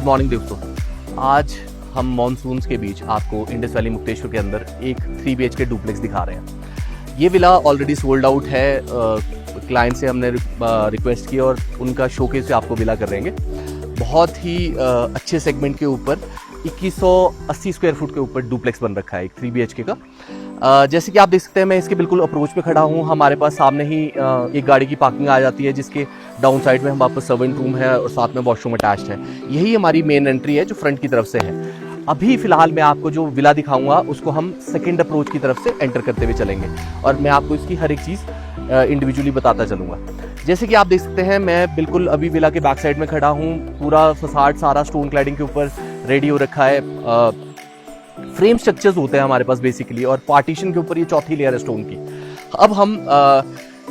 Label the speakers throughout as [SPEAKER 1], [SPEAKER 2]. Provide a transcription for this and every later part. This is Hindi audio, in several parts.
[SPEAKER 1] गुड मॉर्निंग दोस्तों। आज हम मॉनसून्स के बीच आपको इंडस वैली मुक्तेश्वर के अंदर एक 3 BHK डुप्लेक्स दिखा रहे हैं। ये विला ऑलरेडी सोल्ड आउट है। क्लाइंट से हमने रिक्वेस्ट की और उनका शोकेस से आपको विला कर देंगे। बहुत ही अच्छे सेगमेंट के ऊपर 2180 स्क्वायर फुट के ऊपर डुप्लेक्स बन रखा है एक 3 BHK का। जैसे कि आप देख सकते हैं, मैं इसके बिल्कुल अप्रोच पे खड़ा हूँ। हमारे पास सामने ही एक गाड़ी की पार्किंग आ जाती है, जिसके डाउन साइड में हमारे पास सर्वेंट रूम है और साथ में वॉशरूम अटैच्ड है। यही हमारी मेन एंट्री है जो फ्रंट की तरफ से है। अभी फिलहाल मैं आपको जो विला दिखाऊंगा उसको हम सेकंड अप्रोच की तरफ से एंटर करते हुए चलेंगे और मैं आपको इसकी हर एक चीज़ इंडिविजुअली बताता चलूँगा। जैसे कि आप देख सकते हैं, मैं बिल्कुल अभी विला के बैक साइड में खड़ा हूँ। पूरा फसाड सारा स्टोन क्लैडिंग के ऊपर रेडी हो रखा है। फ्रेम स्ट्रक्चर्स होते हैं हमारे पास बेसिकली, और पार्टीशन के ऊपर ये चौथी लेयर है स्टोन की। अब हम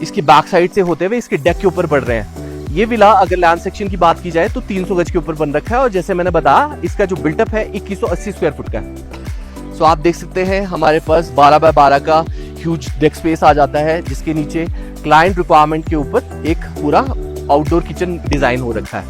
[SPEAKER 1] इसकी बैक साइड से होते हुए इसके डेक के ऊपर बढ़ रहे हैं। ये विला अगर लैंड सेक्शन की बात की जाए तो 300 गज के ऊपर बन रखा है और जैसे मैंने बताया इसका जो बिल्टअप है 2180 स्क्वायर फुट का है। सो आप देख सकते हैं हमारे पास 12x12 का ह्यूज डेक स्पेस आ जाता है, जिसके नीचे क्लाइंट रिक्वायरमेंट के ऊपर एक पूरा आउटडोर किचन डिजाइन हो रखा है।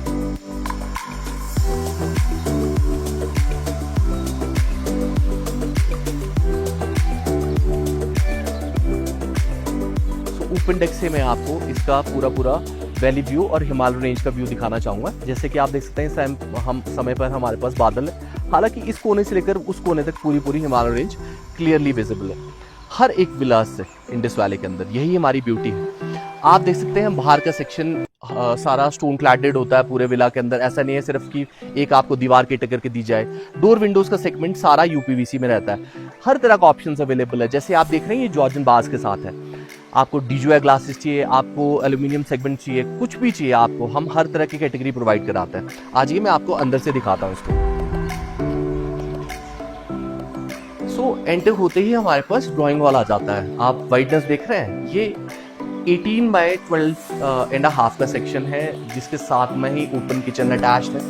[SPEAKER 1] ओपन डेक से मैं आपको इसका पूरा वैली व्यू और हिमालय रेंज का व्यू दिखाना चाहूँगा। जैसे कि आप देख सकते हैं हम समय पर हमारे पास बादल है, हालांकि इस कोने से लेकर उस कोने तक पूरी हिमालय रेंज क्लियरली विजिबल है हर एक विला से इंडस वैली के अंदर। यही हमारी ब्यूटी है। आप देख सकते हैं बाहर का सेक्शन सारा स्टोन क्लैडेड होता है पूरे विला के अंदर। ऐसा नहीं है सिर्फ कि एक आपको दीवार के टक्कर के दी जाए। डोर विंडोज का सेगमेंट सारा यूपीवीसी में रहता है। हर तरह का ऑप्शन अवेलेबल है। जैसे आप देख रहे हैं ये जॉर्जन बार्स के साथ है। आपको डीजोए ग्लासेस चाहिए, आपको एल्यूमिनियम सेगमेंट चाहिए, कुछ भी चाहिए आपको, हम हर तरह की कैटेगरी प्रोवाइड कराते हैं। आज ये मैं आपको अंदर से दिखाता हूँ इसको। एंटर होते ही हमारे पास ड्राइंग हॉल आ जाता है। आप वाइडनेस देख रहे हैं, ये 18x12.5 का सेक्शन है, जिसके साथ में ही ओपन किचन अटैच्ड है।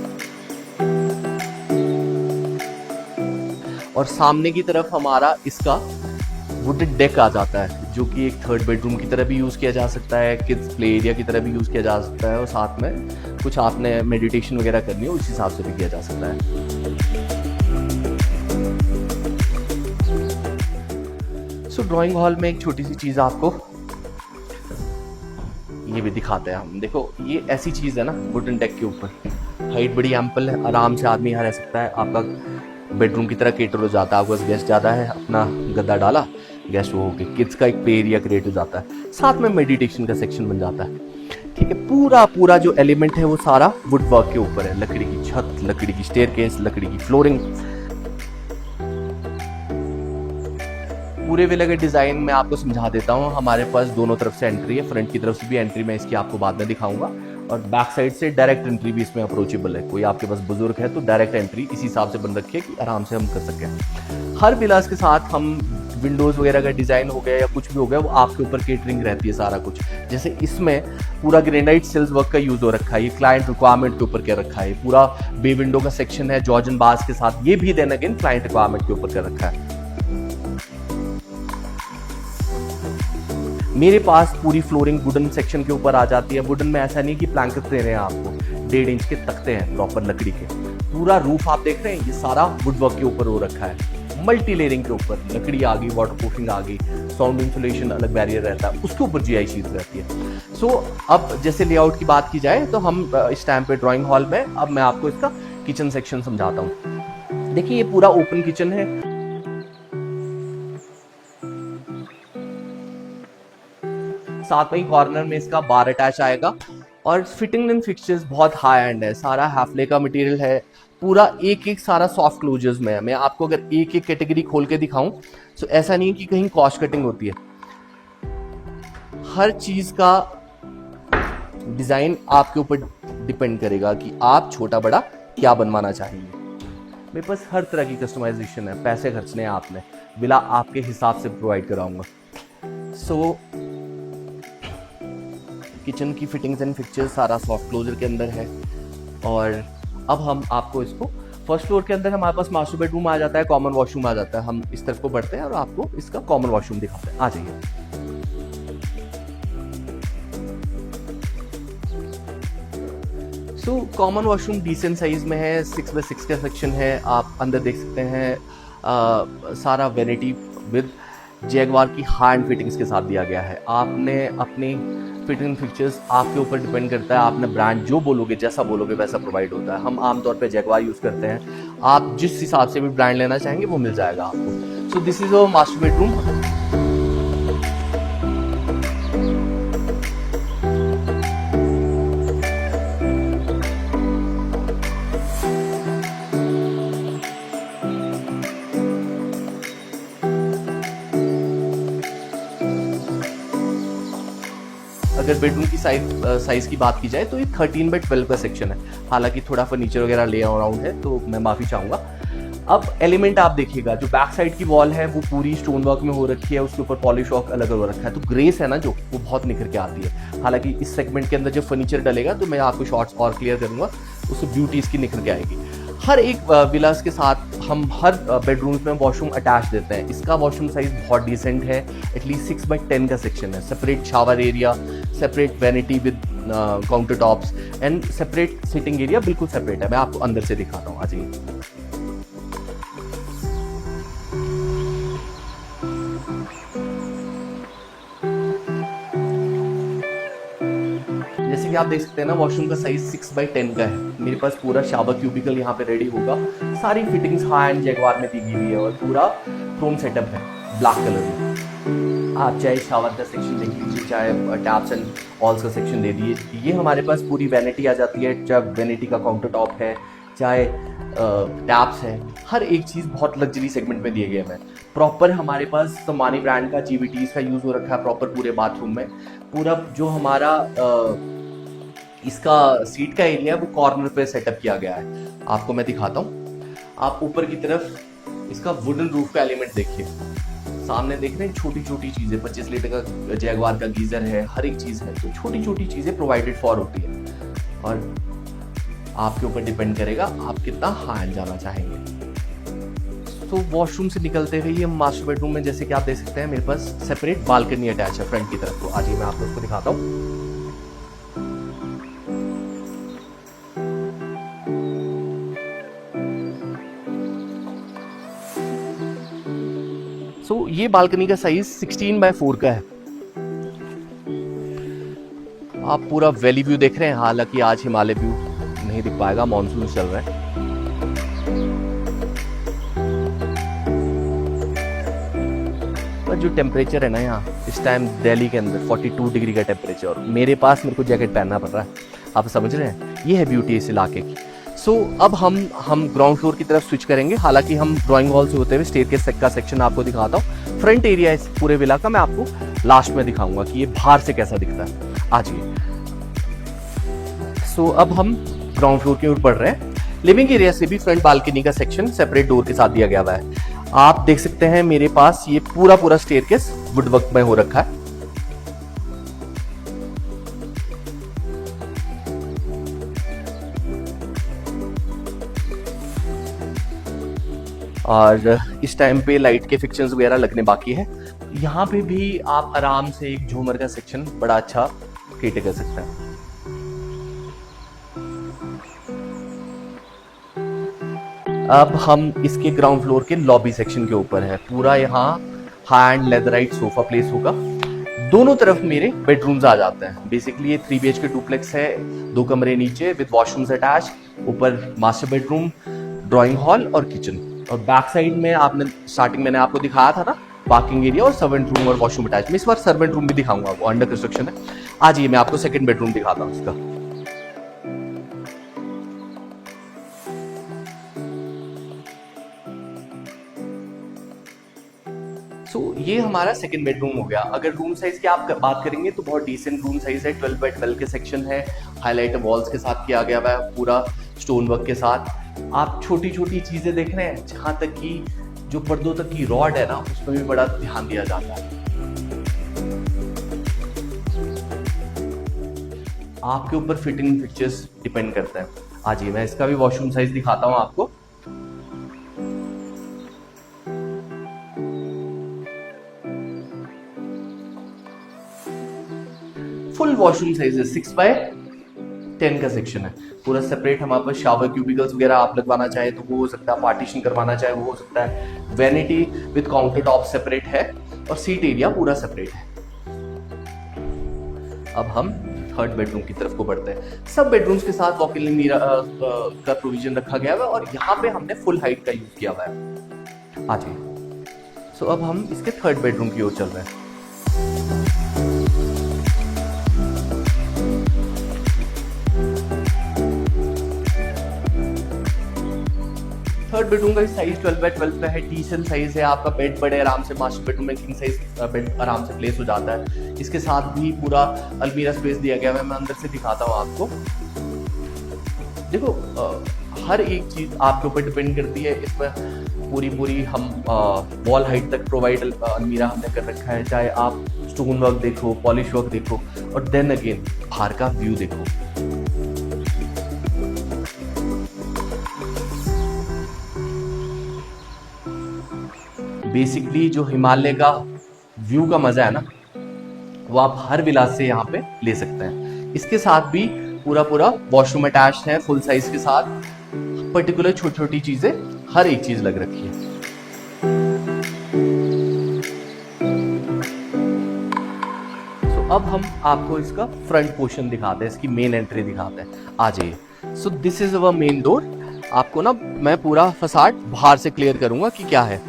[SPEAKER 1] और सामने की तरफ हमारा इसका वुडेड डेक आ जाता है, जो कि एक 3rd बेडरूम की तरह भी यूज किया जा सकता है, किड्स प्ले एरिया की तरह भी यूज किया जा सकता है, और साथ में कुछ आपने मेडिटेशन वगैरह करनी हो उस हिसाब से भी किया जा सकता है। ड्राइंग हॉल में एक छोटी सी चीज आपको ये भी दिखाते हैं हम। देखो, ये ऐसी चीज है ना, वुडन डेक के ऊपर हाइट बड़ी एम्पल है, आराम से आदमी यहाँ रह सकता है। आपका बेडरूम की तरह केटर हो जाता है। आपके पास गेस्ट ज्यादा है, अपना गद्दा डाला, गेस्ट वो हो गए, किड्स का एक प्ले एरिया क्रिएट हो जाता है, साथ में मेडिटेशन का सेक्शन बन जाता है। ठीक है, पूरा जो एलिमेंट है वो सारा वुड वर्क के ऊपर है। लकड़ी की छत, लकड़ी की स्टेयरकेस, लकड़ी की फ्लोरिंग। पूरे विला के डिजाइन में आपको समझा देता हूँ। हमारे पास दोनों तरफ से एंट्री है, फ्रंट की तरफ से भी एंट्री मैं इसकी आपको बाद में दिखाऊंगा, और बैक साइड से डायरेक्ट एंट्री भी इसमें अप्रोचेबल है। कोई आपके पास बुजुर्ग है तो डायरेक्ट एंट्री इसी हिसाब से बन रखी है कि आराम से हम कर सकें। हर विलास के साथ हम विंडोज वगैरह का डिजाइन हो गया या कुछ भी हो गया, वो आपके ऊपर केटरिंग रहती है सारा कुछ। जैसे इसमें पूरा ग्रेनाइट सेल्स वर्क का यूज हो रखा है, ये क्लाइंट रिक्वायरमेंट के ऊपर क्या रखा है। पूरा बे विंडो का सेक्शन है जॉर्जन बार्स के साथ, ये भी देन अगेन क्लाइंट रिक्वायरमेंट के ऊपर क्या रखा है। मेरे पास पूरी फ्लोरिंग वुडन सेक्शन के ऊपर आ जाती है। वुडन में ऐसा नहीं कि प्लैंकेट दे रहे हैं आपको, 1.5 इंच के तख्ते हैं प्रॉपर लकड़ी के। पूरा रूफ आप देख रहे हैं, ये सारा वुड वर्क के ऊपर हो रखा है। मल्टी लेयरिंग के ऊपर लकड़ी आ गई, वाटर प्रूफिंग आ गई, साउंड इंसुलेशन अलग बैरियर रहता है, उसके ऊपर जीआई शीट रहती है। अब जैसे लेआउट की बात की जाए तो हम इस टाइम पे ड्राइंग हॉल में, अब मैं आपको इसका किचन सेक्शन समझाता हूँ। देखिए, ये पूरा ओपन किचन है। साथ में ही कॉर्नर में इसका बार अटैच आएगा, और फिटिंग एंड फिक्सचर्स बहुत हाई एंड है। सारा हैफले का मटेरियल है, पूरा एक सारा सॉफ्ट क्लोजर्स में है। मैं आपको अगर एक कैटेगरी खोल के दिखाऊं तो ऐसा नहीं है कि कहीं कॉस्ट कटिंग होती है। हर चीज का डिजाइन आपके ऊपर डिपेंड करेगा कि आप छोटा बड़ा क्या बनवाना चाहिए। मेरे पास हर तरह की कस्टमाइजेशन है, पैसे खर्चने हैं आपने, विला आपके हिसाब से प्रोवाइड कराऊंगा। किचन की फिटिंग्स एंड फिक्चर्स सारा सॉफ्ट क्लोजर के अंदर है। और अब हम आपको इसको फर्स्ट फ्लोर के अंदर हमारे पास मास्टर बेडरूम आ जाता है, कॉमन वॉशरूम आ जाता है। हम इस तरफ को बढ़ते हैं और आपको इसका कॉमन वॉशरूम दिखाते हैं। आ जाइए। So common washroom decent size में है, 6x6 का सेक्शन है। आप अंदर देख सकते हैं सारा वेनिटी विद जैगवार की हैंड फिटिंग्स के साथ दिया गया है। आपने अपनी फिटिंग फिक्चर्स आपके ऊपर डिपेंड करता है, आपने ब्रांड जो बोलोगे जैसा बोलोगे वैसा प्रोवाइड होता है। हम आमतौर पे जैगवार यूज़ करते हैं, आप जिस हिसाब से भी ब्रांड लेना चाहेंगे वो मिल जाएगा आपको। So this is our master bedroom. अगर बेडरूम की साइज की बात की जाए तो ये 13x12 का सेक्शन है। हालांकि थोड़ा फर्नीचर वगैरह ले अराउंड है तो मैं माफ़ी चाहूँगा। अब एलिमेंट आप देखिएगा, जो बैक साइड की वॉल है वो पूरी स्टोन वर्क में हो रखी है, उसके ऊपर पॉलिश वर्क अलग हो रखा है, तो ग्रेस है ना जो वो बहुत निखर के आती है। हालांकि इस सेगमेंट के अंदर जब फर्नीचर डलेगा तो मैं आपको शॉर्ट्स और क्लियर करूँगा, उससे ब्यूटी इसकी निखर के आएगी। हर एक विलास के साथ हम हर बेडरूम्स में वॉशरूम अटैच देते हैं। इसका वॉशरूम साइज बहुत डिसेंट है, एटलीस्ट 6x10 का सेक्शन है। Separate shower area, separate vanity with counter tops and separate sitting area, बिल्कुल सेपरेट है। मैं आपको अंदर से दिखाता हूँ, आ जाइए। जैसे कि आप देख सकते हैं ना, वॉशरूम का साइज 6x10 का है। मेरे पास पूरा शावर क्यूबिकल यहाँ पे रेडी होगा। सारी फिटिंग्स हैंड जैगवार में दी गई हुई है और पूरा क्रोम सेटअप है ब्लैक कलर में। आप चाहे शावर का सेक्शन देख लीजिए, चाहे टैप्स एंड वॉल्स का सेक्शन दे दिए। ये हमारे पास पूरी वैनिटी आ जाती है, चाहे वैनिटी का काउंटर टॉप है, चाहे टैप्स है, हर एक चीज़ बहुत लग्जरी सेगमेंट में दिए गए हैं। प्रॉपर हमारे पास सोमानी ब्रांड का GVTs का यूज़ हो रखा है प्रॉपर पूरे बाथरूम में। पूरा जो हमारा इसका सीट का एरिया वो कॉर्नर पे सेटअप किया गया है। आपको मैं दिखाता हूँ। आप ऊपर की तरफ इसका वुडन रूफ का एलिमेंट देखिए, सामने देख रहे हैं छोटी छोटी चीज़ें, 25 लीटर का जैगवार का गीजर है, हर एक चीज़ है। तो छोटी छोटी चीज़ें प्रोवाइडेड फॉर होती है और आपके ऊपर डिपेंड करेगा आप कितना हाई जाना चाहेंगे। तो वॉशरूम से निकलते हुए ये मास्टर बेडरूम में जैसे कि आप देख सकते हैं मेरे पास सेपरेट बालकनी अटैच है फ्रंट की तरफ। तो आज मैं आपको उसको दिखाता हूँ। तो ये बालकनी का साइज 16x4 का है। आप पूरा वैली व्यू देख रहे हैं। हालांकि आज हिमालय व्यू नहीं दिख पाएगा, मॉनसून चल रहा है। पर जो टेम्परेचर है ना यहाँ इस टाइम दिल्ली के अंदर 42 डिग्री का टेम्परेचर, और मेरे पास मेरे को जैकेट पहनना पड़ रहा है। आप समझ रहे हैं, ये है ब्यूटी इस इलाके की। सो अब हम ग्राउंड फ्लोर की तरफ स्विच करेंगे। हालांकि हम ड्राइंग हॉल से होते हुए स्टेयरकेस का सेक्शन आपको दिखाता हूँ। फ्रंट एरिया इस पूरे विला का मैं आपको लास्ट में दिखाऊंगा कि ये बाहर से कैसा दिखता है। आ जाइए। सो अब हम ग्राउंड फ्लोर की ओर बढ़ रहे हैं। लिविंग एरिया से भी फ्रंट बालकनी का सेक्शन सेपरेट डोर के साथ दिया गया हुआ है। आप देख सकते हैं मेरे पास ये पूरा स्टेयरकेस वुडवर्क में हो रखा है। और इस टाइम पे लाइट के फिक्सचर्स वगैरह लगने बाकी है। यहाँ पे भी आप आराम से एक झूमर का सेक्शन बड़ा अच्छा क्रिएट कर सकते हैं। अब हम इसके ग्राउंड फ्लोर के लॉबी सेक्शन के ऊपर है। पूरा यहाँ हैंड लेदराइट सोफा प्लेस होगा। दोनों तरफ मेरे बेडरूम्स आ जाते हैं। बेसिकली ये 3 BHK डुप्लेक्स है, 2 कमरे नीचे विद वॉशरूम्स अटैच, ऊपर मास्टर बेडरूम, ड्राइंग हॉल और किचन। और बैक साइड में आपने स्टार्टिंग मैंने आपको दिखाया था ना, पार्किंग एरिया और सर्वेंट रूम और वॉशरूम अटैच। मैं इस बार सर्वेंट रूम भी दिखाऊंगा, वो अंडर कंस्ट्रक्शन है। आज ये मैं आपको सेकंड बेडरूम दिखाता हूँ इसका। सो ये हमारा सेकंड बेडरूम हो गया। अगर रूम साइज की आप बात करेंगे तो बहुत डिसेंट रूम साइज है। 12x12 के सेक्शन है, हाईलाइट वॉल्स के साथ किया गया है, पूरा स्टोन वर्क के साथ। आप छोटी छोटी चीजें देख रहे हैं, जहां तक कि जो पर्दों तक की रॉड है ना, उसमें भी बड़ा ध्यान दिया जाता है। आपके ऊपर फिटिंग फिक्चर्स डिपेंड करता है। आज मैं इसका भी वॉशरूम साइज दिखाता हूं आपको। फुल वॉशरूम साइज है 6x10 10 का सेक्शन है, पूरा सेपरेट हमारे पास शावर क्यूबिकल्स वगैरह आप लगवाना चाहे तो वो हो सकता है, पार्टीशन करवाना चाहे वो हो सकता है, vanity with counter top separate है और सीट एरिया पूरा सेपरेट है। अब हम थर्ड बेडरूम की तरफ को बढ़ते हैं। सब बेडरूम्स के साथ वॉक इन अलमीरा का प्रोविजन रखा गया हुआ है और यहाँ पे हमने फुल हाइट का यूज किया हुआ है। आ जाइए। सो अब हम इसके थर्ड बेडरूम की ओर चल रहे हैं। थर्ड बेडरूम का साइज 12 बाय 12 का है, डिसेंट साइज है। आपका बेड बड़े आराम से, मास्टर बेडरूम में किंग साइज बेड आराम से प्लेस हो जाता है। इसके साथ भी पूरा अलमीरा स्पेस दिया गया है। मैं अंदर से दिखाता हूँ आपको। देखो हर एक चीज आपके ऊपर डिपेंड करती है। इसमें पूरी हम वॉल हाइट तक प्रोवाइड अलमीरा हमने कर रखा है। चाहे आप स्टोन वर्क देखो, पॉलिश वर्क देखो और देन अगेन बाहर का व्यू देखो। बेसिकली जो हिमालय का व्यू का मजा है ना, वो आप हर विलास से यहाँ पे ले सकते हैं। इसके साथ भी पूरा वॉशरूम अटैच्ड है फुल साइज के साथ। पर्टिकुलर छोटी छोटी चीजें हर एक चीज लग रखी है। तो अब हम आपको इसका फ्रंट पोर्शन दिखाते हैं, इसकी मेन एंट्री दिखाते हैं। आ जाइए। So this is our main door. आपको ना मैं पूरा फसाड बाहर से क्लियर करूंगा कि क्या है।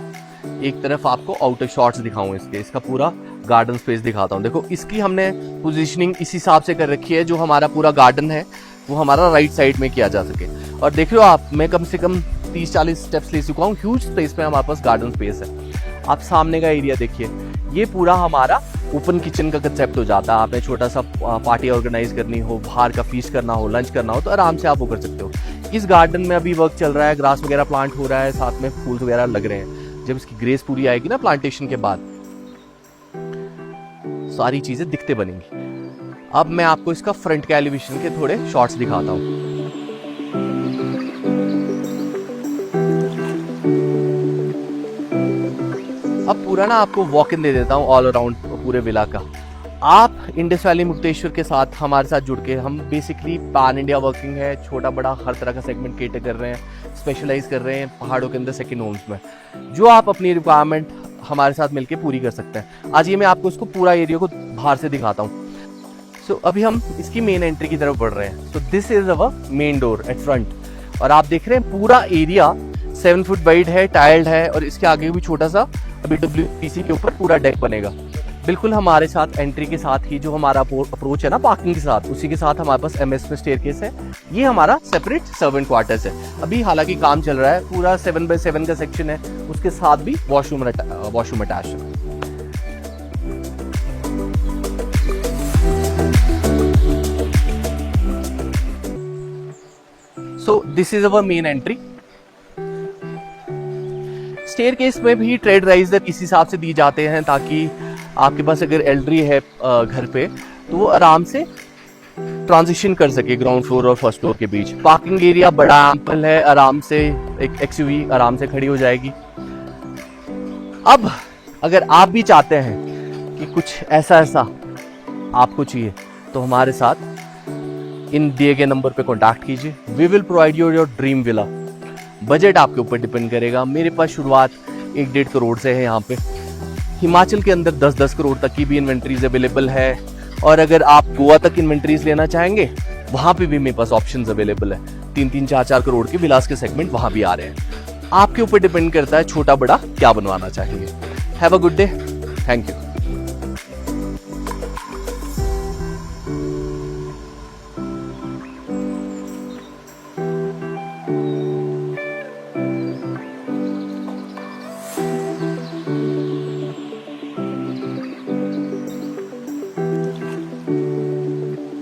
[SPEAKER 1] एक तरफ आपको आउटर शॉट्स दिखाऊं इसके, इसका पूरा गार्डन स्पेस दिखाता हूं। देखो इसकी हमने पोजीशनिंग इस हिसाब से कर रखी है, जो हमारा पूरा गार्डन है वो हमारा राइट साइड में किया जा सके। और देख रहे हो आप, मैं कम से कम 30-40 स्टेप्स ले चुका हूँ। ह्यूज स्पेस में हमारे पास गार्डन स्पेस है। आप सामने का एरिया देखिए, ये पूरा हमारा ओपन किचन का कंसेप्ट हो जाता है। आपने छोटा सा पार्टी ऑर्गेनाइज करनी हो, बाहर का फीस्ट करना हो, लंच करना हो, तो आराम से आप वो कर सकते हो। इस गार्डन में अभी वर्क चल रहा है, ग्रास वगैरह प्लांट हो रहा है, साथ में फूल वगैरह लग रहे हैं। जब इसकी ग्रेस पूरी आएगी ना प्लांटेशन के बाद, सारी चीजें दिखते बनेंगी। अब मैं आपको इसका फ्रंट के एलिवेशन के थोड़े शॉट्स दिखाता हूं। अब पूरा ना आपको वॉक इन दे देता हूं ऑल अराउंड पूरे विला का। आप इंडस वैली मुक्तेश्वर के साथ हमारे साथ जुड़ के, हम बेसिकली पैन इंडिया वर्किंग है, छोटा बड़ा हर तरह का सेगमेंट केटर कर रहे हैं, स्पेशलाइज कर रहे हैं पहाड़ों के अंदर सेकंड होम्स में, जो आप अपनी रिक्वायरमेंट हमारे साथ मिलके पूरी कर सकते हैं। आज ये मैं आपको इसको पूरा एरिया को बाहर से दिखाता हूँ। सो अभी हम इसकी मेन एंट्री की तरफ बढ़ रहे हैं। So this is our main door eight front. और आप देख रहे हैं पूरा एरिया 7 फुट वाइड है, टाइल्ड है और इसके आगे भी छोटा सा अभी WPC के ऊपर पूरा डेक बनेगा। बिल्कुल हमारे साथ एंट्री के साथ ही जो हमारा अप्रोच है ना पार्किंग के साथ, उसी के साथ हमारे पास MS में स्टेयरकेस है। ये हमारा सेपरेट सर्वेंट क्वार्टर्स है। अभी हालांकि काम चल रहा है, पूरा 7 बाय 7 का सेक्शन है, उसके साथ भी वॉशरूम अटैच है। So this is our main entry. Staircase में भी ट्रेड राइजर इस हिसाब से दिए जाते हैं ताकि आपके पास अगर एल्डरी है घर पे तो वो आराम से ट्रांजिशन कर सके ग्राउंड फ्लोर और फर्स्ट फ्लोर के बीच। पार्किंग एरिया बड़ा एम्पल है, आराम से एक XUV आराम से खड़ी हो जाएगी। अब अगर आप भी चाहते हैं कि कुछ ऐसा आपको चाहिए तो हमारे साथ इन दिए गए नंबर पे कांटेक्ट कीजिए। We will provide you your dream villa. Budget आपके ऊपर डिपेंड करेगा। मेरे पास शुरुआत 1-1.5 करोड़ से है। यहाँ पे हिमाचल के अंदर 10-10 करोड़ तक की भी इन्वेंट्रीज अवेलेबल है। और अगर आप गोवा तक इन्वेंट्रीज लेना चाहेंगे, वहाँ पे भी मेरे पास ऑप्शंस अवेलेबल है। 3-3, 4-4 करोड़ के विलास के सेगमेंट वहाँ भी आ रहे हैं। आपके ऊपर डिपेंड करता है छोटा बड़ा क्या बनवाना चाहेंगे। Have a good day. Thank you.